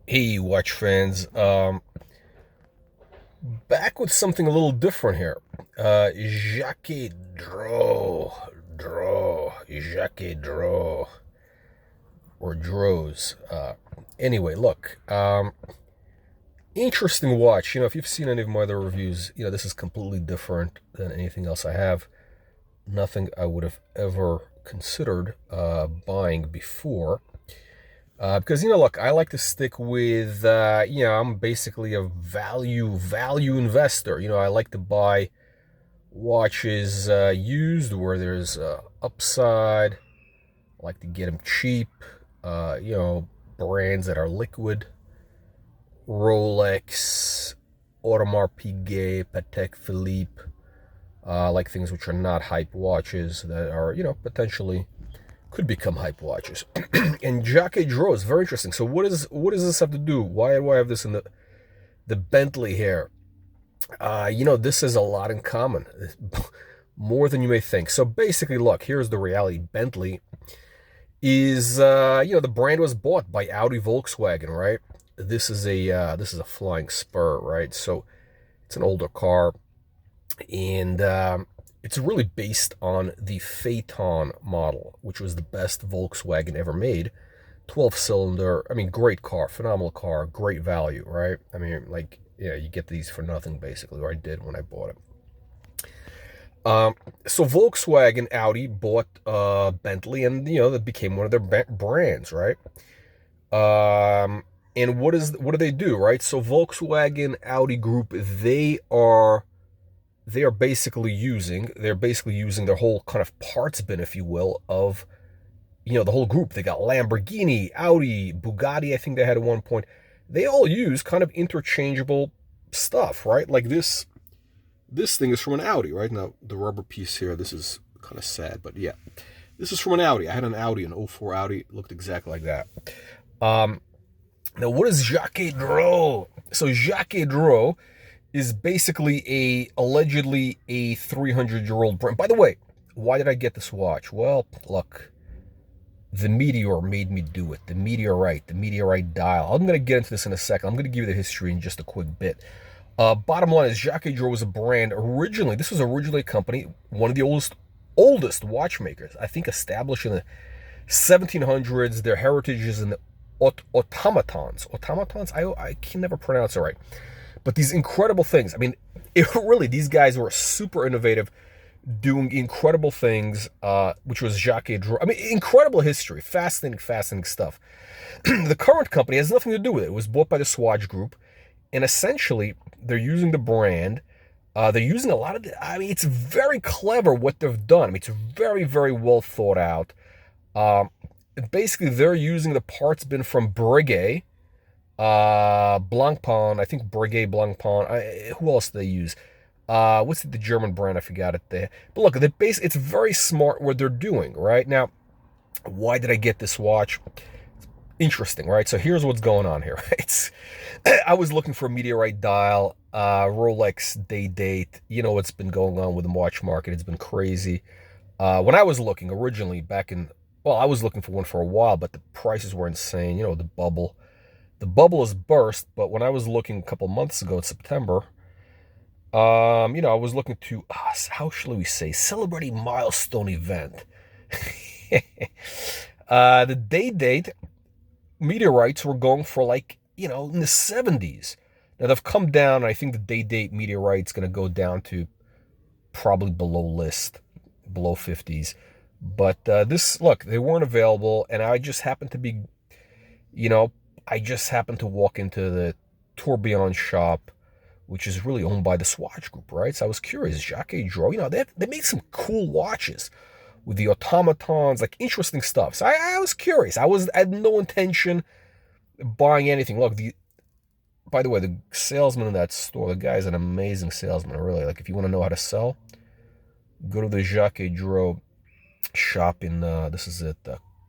Hey, watch fans. Back with something a little different here. Jaquet Jaquet Droz, or Droz. Anyway, look. Interesting watch. If you've seen any of my other reviews, this is completely different than anything else I have. Nothing I would have ever considered buying before. Because look, I like to stick with I'm basically a value investor. I like to buy watches used where there's upside. I like to get them cheap. Brands that are liquid, Rolex, Audemars Piguet, Patek Philippe. I like things which are not hype watches that are potentially could become hype watches. And Jaquet Droz, very interesting. So what does this have to do? Why do I have this in the Bentley here? This is a lot in common, more than you may think. So basically, look, here's the reality. Bentley is the brand was bought by Audi Volkswagen, right? This is a flying spur, right? So it's an older car, and it's really based on the Phaeton model, which was the best Volkswagen ever made. 12-cylinder, I mean, great car, phenomenal car, great value, right? I mean, like, yeah, you get these for nothing, basically, or I did when I bought it. So Volkswagen, Audi bought Bentley, and that became one of their brands, right? And what do they do, right? So Volkswagen, Audi Group, they're basically using their whole kind of parts bin, if you will, of the whole group. They got Lamborghini, Audi, Bugatti, I think they had at one point. They all use kind of interchangeable stuff, right? Like this thing is from an Audi, right? Now the rubber piece here, this is kind of sad, but yeah. This is from an Audi. I had an Audi, an '04 Audi. It looked exactly like that. Um, Now, what is Jaquet Droz? So Jaquet Droz is basically allegedly a 300-year-old brand. By the way, why did I get this watch? Well, look, the meteor made me do it. The Meteorite Dial. I'm going to get into this in a second. I'm going to give you the history in just a quick bit. Bottom line is Jaquet Droz was a brand originally. This was originally a company, one of the oldest watchmakers. I think established in the 1700s. Their heritage is in the automatons. Automatons? I can never pronounce it right. But these incredible things. I mean, these guys were super innovative, doing incredible things, which was Jaquet Droz. I mean, incredible history. Fascinating stuff. The current company has nothing to do with it. It was bought by the Swatch Group. And essentially, they're using the brand. They're using a lot of, it's very clever what they've done. I mean, it's very well thought out. Basically, they're using the parts bin from Breguet, Blancpain. I think Breguet, Blancpain. Who else do they use? What's the German brand? I forgot it there. But look, it's very smart what they're doing, right? Now, why did I get this watch? Interesting, right? So here's what's going on here. I was looking for a Meteorite Dial, Rolex day date. You know what's been going on with the watch market. It's been crazy. When I was looking originally well, I was looking for one for a while, but the prices were insane. The bubble has burst. But when I was looking a couple months ago in September, I was looking to, how shall we say, celebrate a milestone event. The day date meteorites were going for in the 70s. Now they've come down. I think the day date meteorite's going to go down to probably below list, below 50s. But look, they weren't available, and I just happened to be, I just happened to walk into the Tourbillon shop, which is really owned by the Swatch Group, right? So I was curious, Jaquet Droz, they made some cool watches with the automatons, like interesting stuff. So I was curious. I had no intention of buying anything. Look, by the way, the salesman in that store, the guy's an amazing salesman, really. Like, if you want to know how to sell, go to the Jaquet Droz shop in this is at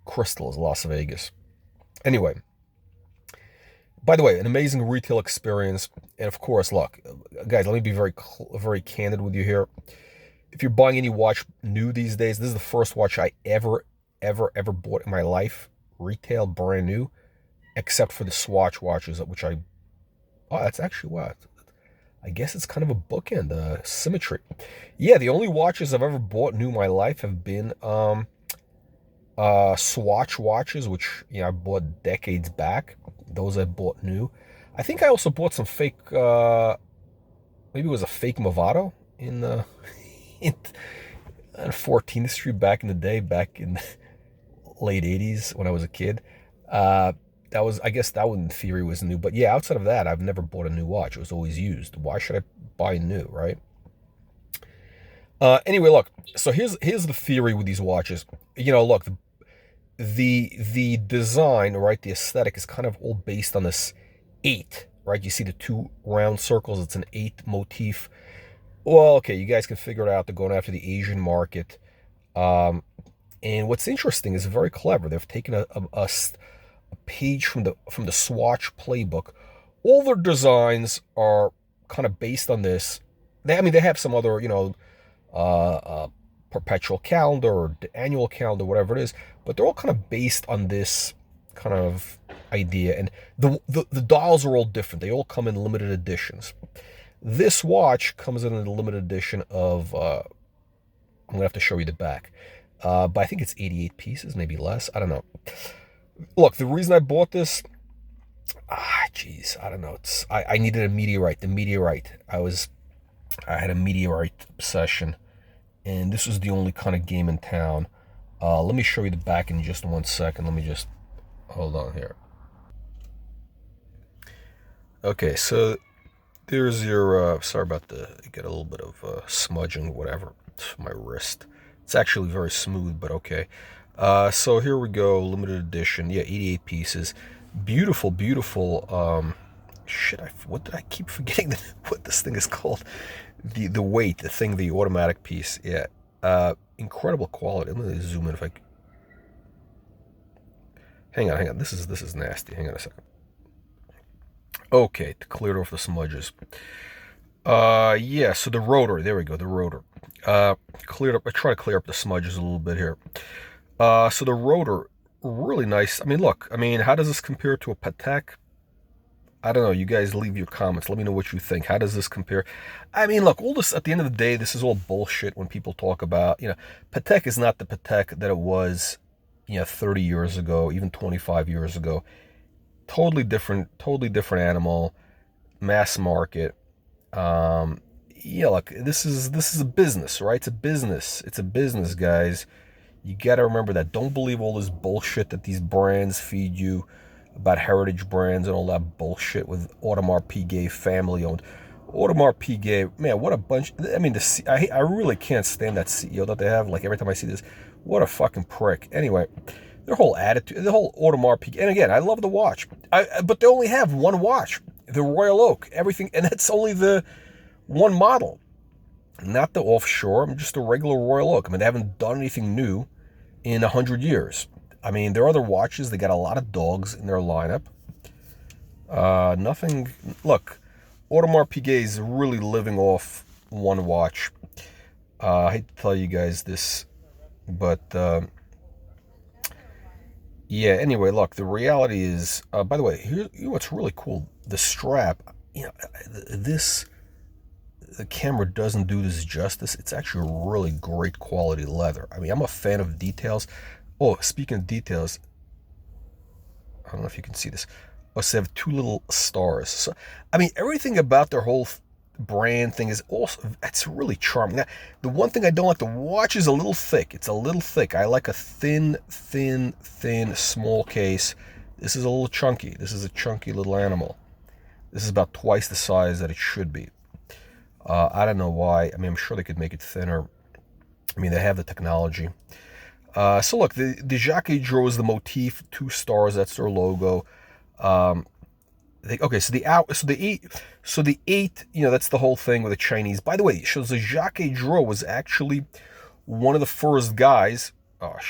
Crystals, Las Vegas. Anyway, by the way, an amazing retail experience. And of course, look, guys, let me be very candid with you here. If you're buying any watch new these days, this is the first watch I ever bought in my life, retail, brand new. except for the Swatch watches, which oh, that's actually what. I guess it's kind of a bookend, symmetry. Yeah, the only watches I've ever bought new in my life have been Swatch watches, which I bought decades back. Those I bought new. I think I also bought some fake, maybe it was a fake Movado in 14th Street back in the day, back in the late 80s when I was a kid. I guess that one in theory was new. But yeah, outside of that, I've never bought a new watch. It was always used. Why should I buy new, right? Anyway, look. So here's the theory with these watches. Look, the design, right? The aesthetic is kind of all based on this 8, right? You see the 2 round circles. It's an 8 motif. Well, okay, you guys can figure it out. They're going after the Asian market. And what's interesting is very clever. They've taken a page from the Swatch playbook. All their designs are kind of based on this. They have some other, perpetual calendar or annual calendar, whatever it is, but they're all kind of based on this kind of idea. And the dials are all different. They all come in limited editions. This watch comes in a limited edition of, I'm going to have to show you the back. But I think it's 88 pieces, maybe less. I don't know. Look, the reason I bought this, I don't know. I needed a Meteorite. The Meteorite. I had a Meteorite obsession, and this was the only kind of game in town. Let me show you the back in just 1 second. Let me just hold on here. Okay, so there's your. Sorry about you get a little bit of smudging, whatever. It's my wrist. It's actually very smooth, but okay. So here we go, limited edition. Yeah, 88 pieces. Beautiful, beautiful. What did I keep forgetting what this thing is called? The weight, the automatic piece. Yeah. Incredible quality. Let me zoom in if I. Hang on. This is nasty. Hang on a second. Okay, to clear off the smudges. Yeah, so the rotor, there we go, the rotor. Cleared up, I try to clear up the smudges a little bit here. So the rotor, really nice. Look, how does this compare to a Patek? I don't know, you guys leave your comments, let me know what you think. How does this compare? Look, all this, at the end of the day, this is all bullshit when people talk about, Patek is not the Patek that it was, 30 years ago, even 25 years ago. Totally different animal, mass market. Look, this is a business, right? It's a business, guys. You gotta remember that. Don't believe all this bullshit that these brands feed you about heritage brands and all that bullshit with Audemars Piguet family owned. Audemars Piguet, man, what a bunch. I really can't stand that CEO that they have. Like, every time I see this, what a fucking prick. Anyway, their whole attitude, the whole Audemars Piguet, and again, I love the watch, but they only have one watch, the Royal Oak, everything, and that's only the one model, not the offshore, just a regular Royal Oak. They haven't done anything new in 100 years. There are other watches, they got a lot of dogs in their lineup. Nothing, look, Audemars Piguet is really living off one watch. I hate to tell you guys this, but yeah, anyway, look, the reality is, by the way, here's what's really cool. The strap, the camera doesn't do this justice. It's actually really great quality leather. I'm a fan of details. Oh, speaking of details, I don't know if you can see this. Oh, so they have 2 little stars. So, everything about their whole brand thing is also, it's really charming. Now, the one thing I don't like, the watch is a little thick. It's a little thick. I like a thin, small case. This is a little chunky. This is a chunky little animal. This is about twice the size that it should be. I don't know why. I'm sure they could make it thinner. They have the technology. So look, the Jaquet Droz, the motif, 2 stars. That's their logo. Okay, so the 8. That's the whole thing with the Chinese. By the way, it shows the Jaquet Droz was actually one of the first guys. Oh